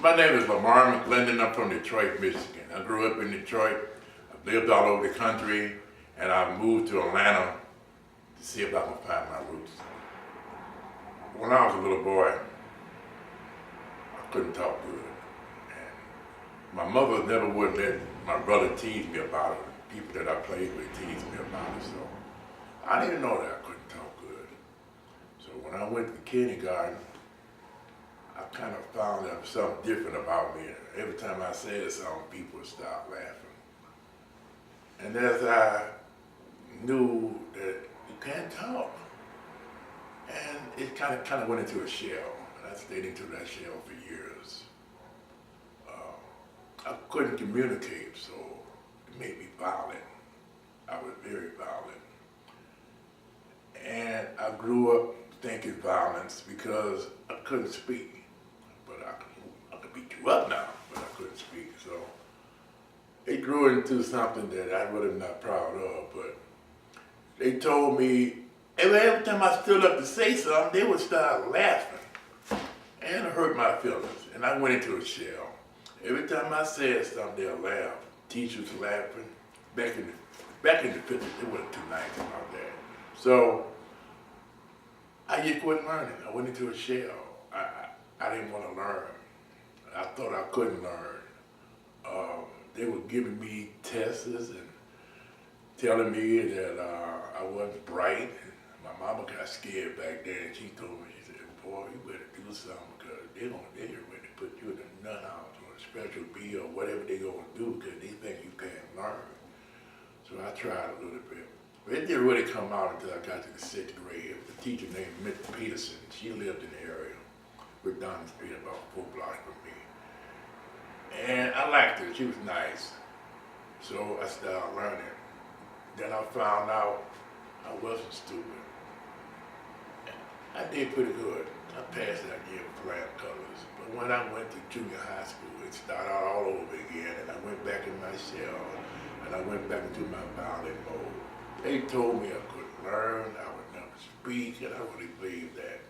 My name is Lamar. I'm from Detroit, Michigan. I grew up in Detroit. I've lived all over the country, and I moved to Atlanta to see if I can find my roots. When I was a little boy, I couldn't talk good. And my mother never would let my brother tease me about it. People that I played with teased me about it, so I didn't know that I couldn't talk good. So when I went to kindergarten, I kind of found out something different about me. Every time I said something, people would start laughing. And as I knew that you can't talk, and it kind of went into a shell. And I stayed into that shell for years. I couldn't communicate, so it made me violent. I was very violent. And I grew up thinking violence because I couldn't speak. But I could beat you up now, but I couldn't speak. So it grew into something that I really not proud of. But they told me every time I stood up to say something, they would start laughing. And it hurt my feelings. And I went into a shell. Every time I said something, they'll laugh. Teachers laughing. Back in the 50s, it wasn't too nice about that. So I just quit learning. I went into a shell. I didn't want to learn. I thought I couldn't learn. They were giving me tests and telling me that I wasn't bright. My mama got scared back then. She told me, she said, boy, you better do something because they're ready to put you in the nut house or a special B or whatever they're going to do because they think you can't learn. So I tried a little bit. But it didn't really come out until I got to the 6th grade. It was a teacher named Miss Peterson. She lived in the area. With Donald Street about 4 blocks from me. And I liked her, she was nice. So I started learning. Then I found out I wasn't stupid. I did pretty good. I passed that year with flying colors. But when I went to junior high school, it started out all over again, and I went back in my shell, and I went back into my violent mode. They told me I couldn't learn, I would never speak, and I really believed that.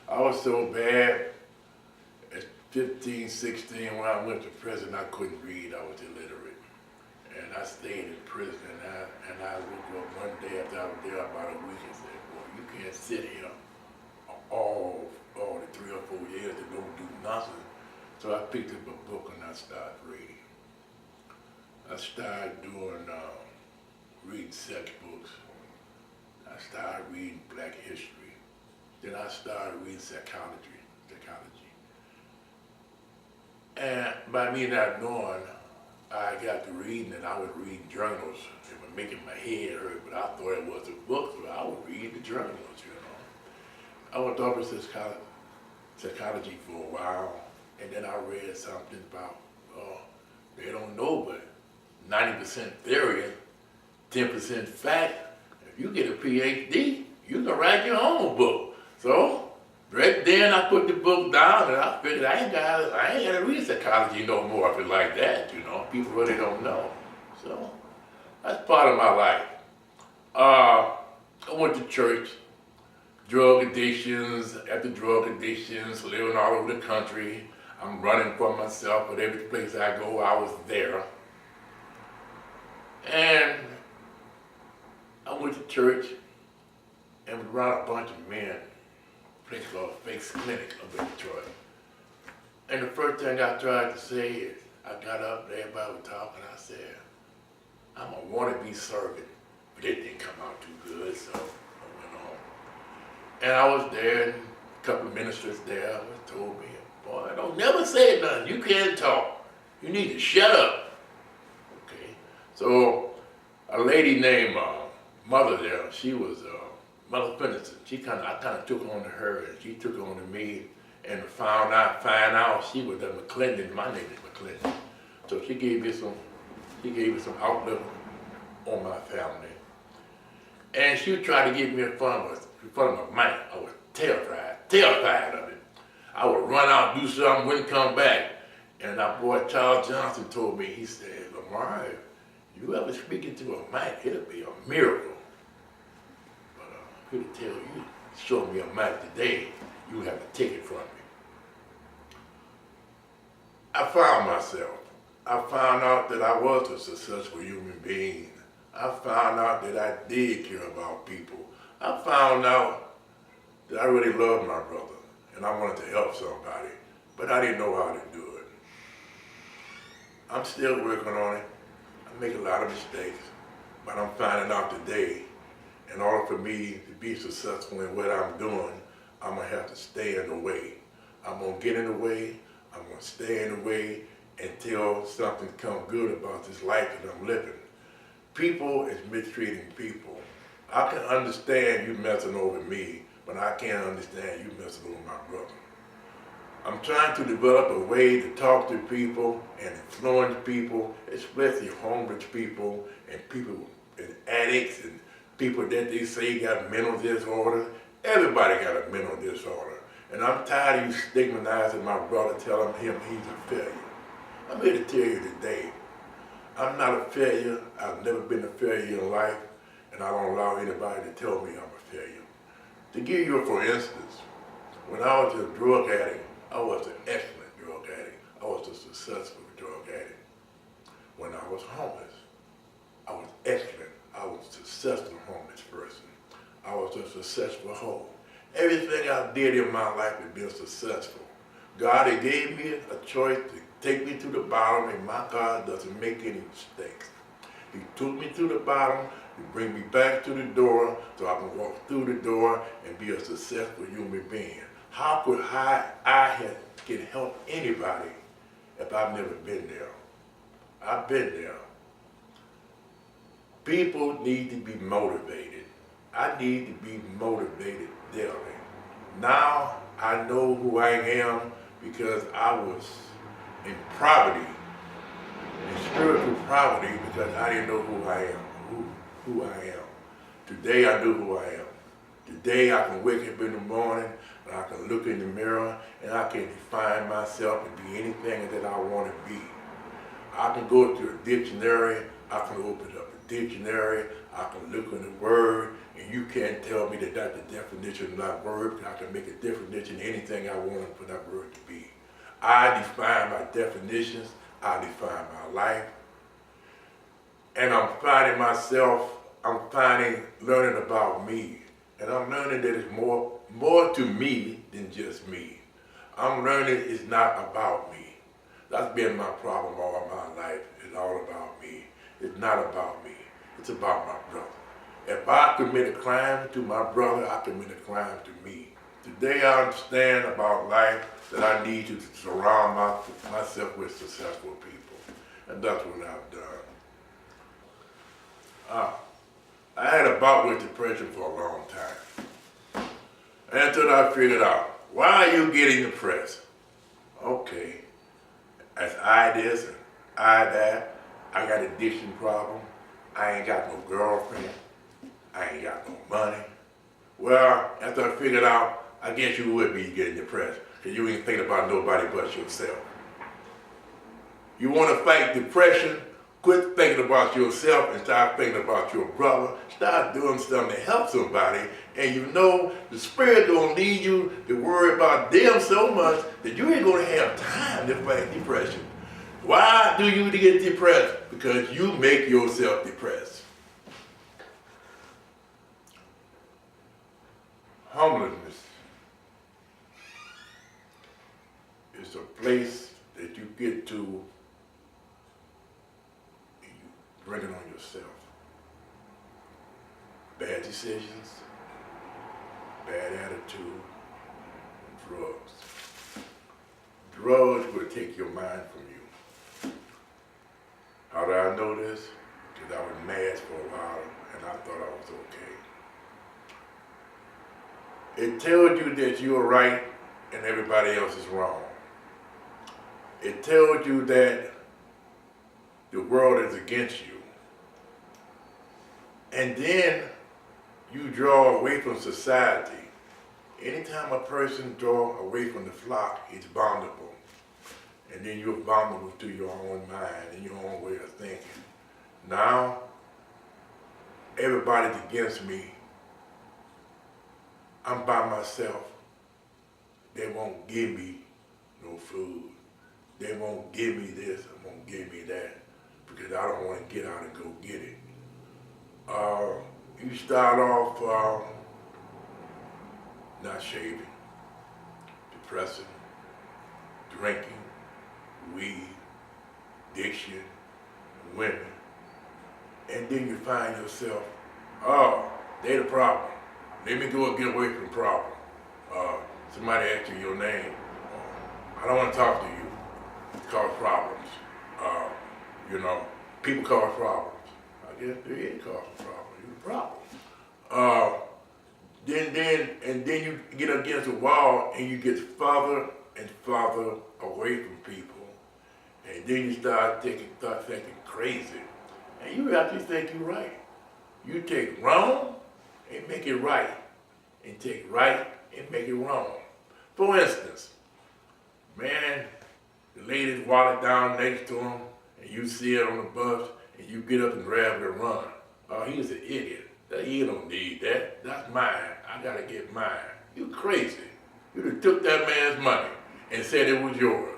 I was so bad at 15, 16, when I went to prison, I couldn't read, I was illiterate. And I stayed in prison, and I woke up one day after I was there about a week and said, boy, you can't sit here all the 3 or 4 years and don't do nothing. So I picked up a book and I started reading. I started doing, reading sex books. I started reading Black history. Then I started reading psychology. And by me not knowing, I got to reading and I was reading journals. It was making my head hurt, but I thought it was a book, so I would read the journals, you know. I went over psychology for a while, and then I read something about, they don't know, but 90% theory, 10% fact. If you get a PhD, you can write your own book. So, right then I put the book down and I figured I ain't gotta read psychology no more if it's like that, you know. People really don't know. So, that's part of my life. I went to church, drug addictions, after drug addictions, living all over the country. I'm running for myself, but every place I go, I was there. And I went to church and was around a bunch of men. Place called Fake's Clinic up in Detroit. And the first thing I tried to say is, I got up there, everybody was talking, I said, I'm a wannabe servant. But it didn't come out too good, so I went on. And I was there, and a couple of ministers there told me, boy, don't never say nothing, you can't talk. You need to shut up. Okay, so a lady named Mother there, she was Mother Peniston. I kind of took on to her, and she took on to me, and find out she was a McClendon. My name is McClendon. So she gave me some outlook on my family, and she tried to get me in front of a mic. I was terrified of it. I would run out, do something, wouldn't come back. And our boy Charles Johnson told me, he said, Lamar, if you ever speak into a mic, it'll be a miracle. He'll tell you, show me a mic today, you have to take it from me. I found myself. I found out that I was a successful human being. I found out that I did care about people. I found out that I really loved my brother and I wanted to help somebody, but I didn't know how to do it. I'm still working on it. I make a lot of mistakes, but I'm finding out today, in order for me to be successful in what I'm doing, I'm gonna have to stay in the way. I'm gonna get in the way, I'm gonna stay in the way until something comes good about this life that I'm living. People is mistreating people. I can understand you messing over me, but I can't understand you messing over my brother. I'm trying to develop a way to talk to people and influence people, especially homeless people and people and addicts and people that they say got mental disorder. Everybody got a mental disorder. And I'm tired of you stigmatizing my brother, telling him he's a failure. I'm here to tell you today, I'm not a failure. I've never been a failure in life, and I don't allow anybody to tell me I'm a failure. To give you a for instance, when I was a drug addict, I was an excellent drug addict. I was a successful drug addict. When I was homeless, I was excellent. I was a successful homeless person. I was a successful hoe. Everything I did in my life has been successful. God had gave me a choice to take me to the bottom, and my God doesn't make any mistakes. He took me to the bottom to bring me back to the door so I can walk through the door and be a successful human being. How could I can help anybody if I've never been there? I've been there. People need to be motivated. I need to be motivated daily. Now I know who I am because I was in poverty, in spiritual poverty, because I didn't know who I am, who I am. Today I know who I am. Today I can wake up in the morning and I can look in the mirror and I can define myself and be anything that I want to be. I can go to a dictionary, I can open up a dictionary, I can look in the word, and you can't tell me that that's the definition of that word. I can make a definition of anything I want for that word to be. I define my definitions, I define my life, and I'm finding myself, learning about me. And I'm learning that it's more to me than just me. I'm learning it's not about me. That's been my problem all my life. It's all about me. It's not about me. It's about my brother. If I commit a crime to my brother, I commit a crime to me. Today I understand about life that I need to surround myself with successful people. And that's what I've done. I had a bout with depression for a long time. Until I figured out, why are you getting depressed? Okay, as I this and I that, I got addiction problem, I ain't got no girlfriend, I ain't got no money. Well, after I figured out, I guess you would be getting depressed, because you ain't thinking about nobody but yourself. You want to fight depression? Quit thinking about yourself and start thinking about your brother. Start doing something to help somebody, and you know the Spirit gonna lead you to worry about them so much that you ain't gonna have time to fight depression. Why do you get depressed? Because you make yourself depressed. Homelessness is a place that you get to and you bring it on yourself. Bad decisions, bad attitude, and drugs. Drugs will take your mind from you. How do I know this? Because I was mad for a while and I thought I was okay. It tells you that you're right and everybody else is wrong. It tells you that the world is against you. And then you draw away from society. Anytime a person draws away from the flock, he's vulnerable. And then you're vulnerable to your own mind and your own way of thinking. Now, everybody's against me. I'm by myself. They won't give me no food. they won't give me this, and won't give me that, because I don't want to get out and go get it. You start off not shaving, depressing, drinking, weed, addiction, women, and then you find yourself, oh, they the problem. Let me go and get away from the problem. Somebody asks you your name. I don't want to talk to you. It causes problems. People cause problems. I guess they ain't causing problems. You're the problem. Then you get against the wall and you get farther and farther away from people. And then you start thinking crazy. And you actually think you're right. You take wrong and make it right. And take right and make it wrong. For instance, man, the lady's wallet down next to him, and you see it on the bus, and you get up and grab it and run. Oh, he's an idiot. He don't need that. That's mine. I gotta get mine. You crazy. You done took that man's money and said it was yours.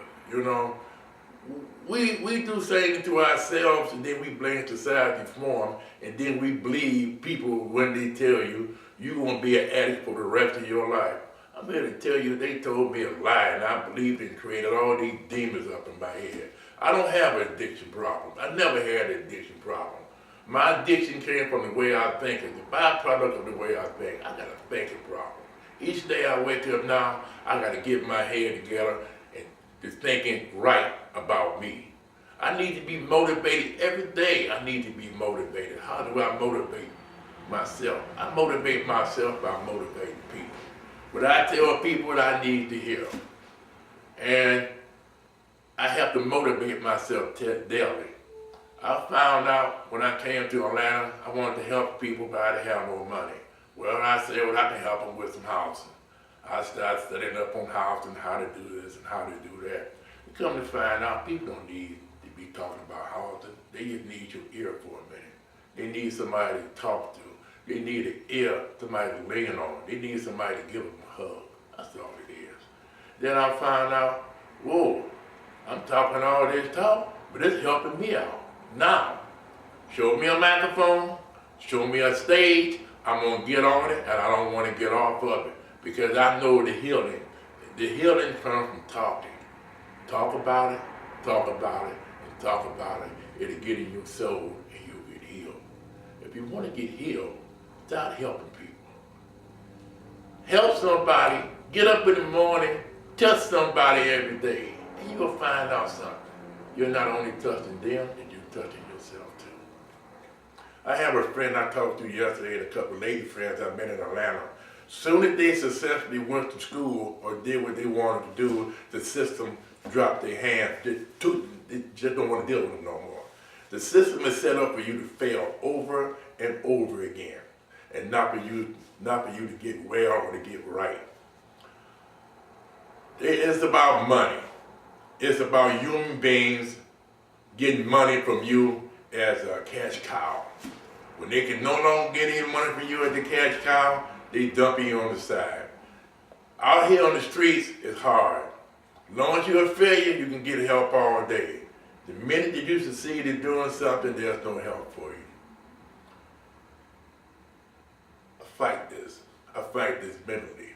We do things to ourselves, and then we blame society for them, and then we believe people when they tell you you're gonna be an addict for the rest of your life. I'm here to tell you they told me a lie, and I believed and created all these demons up in my head. I don't have an addiction problem. I never had an addiction problem. My addiction came from the way I think. It's the byproduct of the way I think. I got a thinking problem. Each day I wake up now, I got to get my head together and just thinking right about me. I need to be motivated every day. I need to be motivated. How do I motivate myself? I motivate myself by motivating people. But I tell people what I need to hear. And I have to motivate myself daily. I found out when I came to Atlanta, I wanted to help people, but I didn't have no money. Well, I said, I can help them with some housing. I started studying up on housing, how to do this and how to do that. You come to find out, people don't need to be talking about housing. They just need your ear for a minute. They need somebody to talk to. They need an ear, somebody to lean on. They need somebody to give them a hug. That's all it is. Then I found out, whoa, I'm talking all this talk, but it's helping me out. Now, show me a microphone, show me a stage, I'm gonna get on it, and I don't wanna get off of it, because I know the healing. The healing comes from talking. Talk about it, and talk about it. It'll get in your soul, and you'll get healed. If you wanna get healed, start helping people. Help somebody, get up in the morning, touch somebody every day, and you'll find out something. You're not only touching them, and you're touching yourself too. I have a friend I talked to yesterday, and a couple of lady friends I met in Atlanta. Soon as they successfully went to school or did what they wanted to do, the system dropped their hands. They just don't want to deal with them no more. The system is set up for you to fail over and over again, and not for you to get well or to get right. It's about money. It's about human beings getting money from you as a cash cow. When they can no longer get any money from you as a cash cow, they dump you on the side. Out here on the streets, it's hard. As long as you're a failure, you can get help all day. The minute that you succeed in doing something, there's no help for you. I fight this mentally.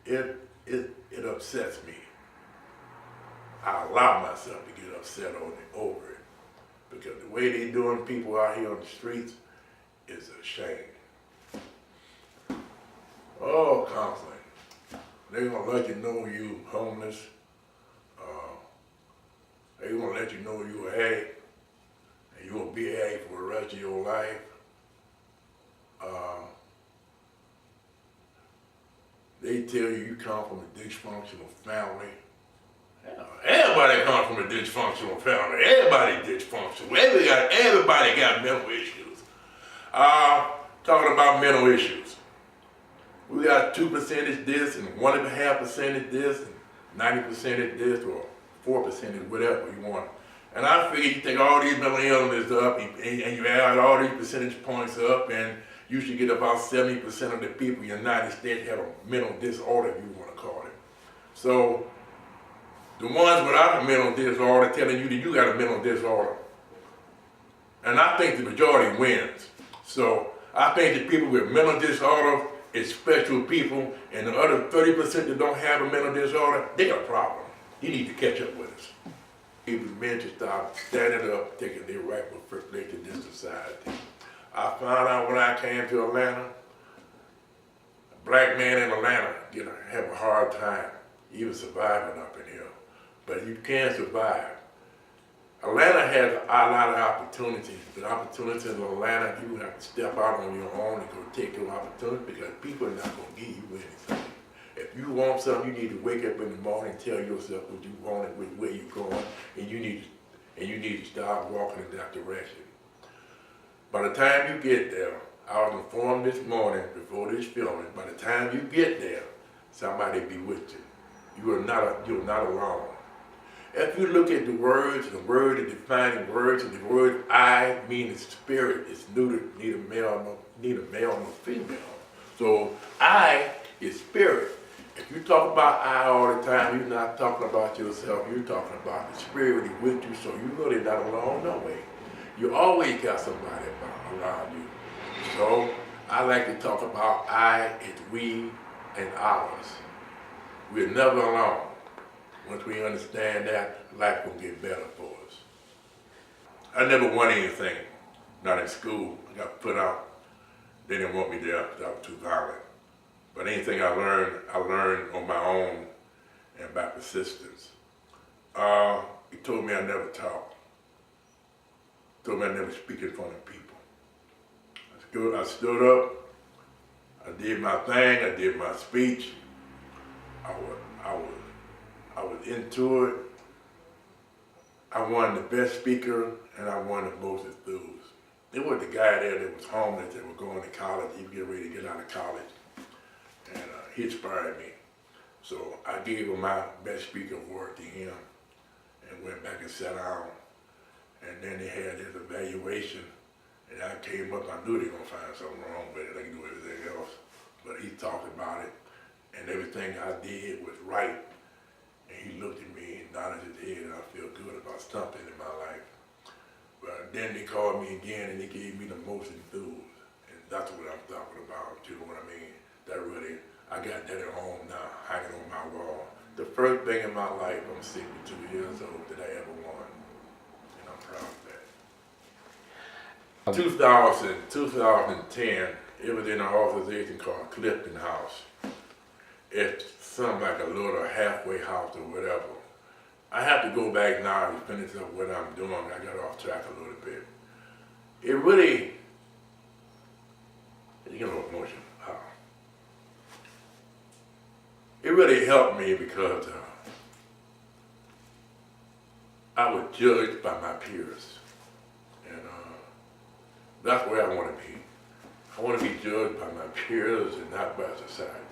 It upsets me. I allow myself to get upset over it. Because the way they doing people out here on the streets is a shame. Oh, counseling. They're gonna let you know you homeless. They're gonna let you know you an addict, and you're gonna be an addict for the rest of your life. They tell you come from a dysfunctional family. Everybody comes from a dysfunctional family. Everybody dysfunctional. Everybody got mental issues. Talking about mental issues. We got 2% this and 1.5% this and 90% this or 4% whatever you want. And I figure you take all these mental illnesses up and you add all these percentage points up, and you should get about 70% of the people in the United States have a mental disorder, if you want to call it. So The ones without a mental disorder telling you that you got a mental disorder. And I think the majority wins. So I think the people with mental disorder is special people, and the other 30% that don't have a mental disorder, they got a problem. You need to catch up with us. People men to stop standing up, taking their rightful place in this society. I found out when I came to Atlanta, a black man in Atlanta have a hard time even surviving up in here. But you can survive. Atlanta has a lot of opportunities, but opportunities in Atlanta, you have to step out on your own and go take your opportunity because people are not going to give you anything. If you want something, you need to wake up in the morning and tell yourself what you want and where you're going, and you need to start walking in that direction. By the time you get there, I was informed this morning before this filming, by the time you get there, somebody be with you. You're not alone. If you look at the defining words, and the word I means spirit. It's neither male nor female. So I is spirit. If you talk about I all the time, you're not talking about yourself, you're talking about the spirit with you, so you know they're not alone no way. You always got somebody around you. So I like to talk about I, it's we, and ours. We're never alone. Once we understand that, life will get better for us. I never won anything, not in school. I got put out. They didn't want me there because I was too violent. But anything I learned on my own and by persistence. He told me I never talk. He told me I never speak in front of people. I stood up, I did my thing, I did my speech. I was into it. I won the best speaker and I won the most enthused. There was the guy there that was homeless that was going to college. He was getting ready to get out of college. And he inspired me. So I gave him my best speaker award to him and went back and sat down. And then they had this evaluation and I came up, I knew they were gonna find something wrong with it, like do everything else. But he talked about it and everything I did was right. And he looked at me and nodded his head and I feel good about something in my life. But then they called me again and they gave me the most enthused. And that's what I'm talking about, you know what I mean? That really, I got that at home now, hanging on my wall. The first thing in my life, I'm 62 years old, that I ever won. And I'm proud of that. 2010, it was in an organization called Clifton House. It's something like a little halfway house or whatever. I have to go back now and finish up what I'm doing. I got off track a little bit. It really, you get a little emotional. It really helped me because I was judged by my peers. And that's where I want to be. I want to be judged by my peers and not by society.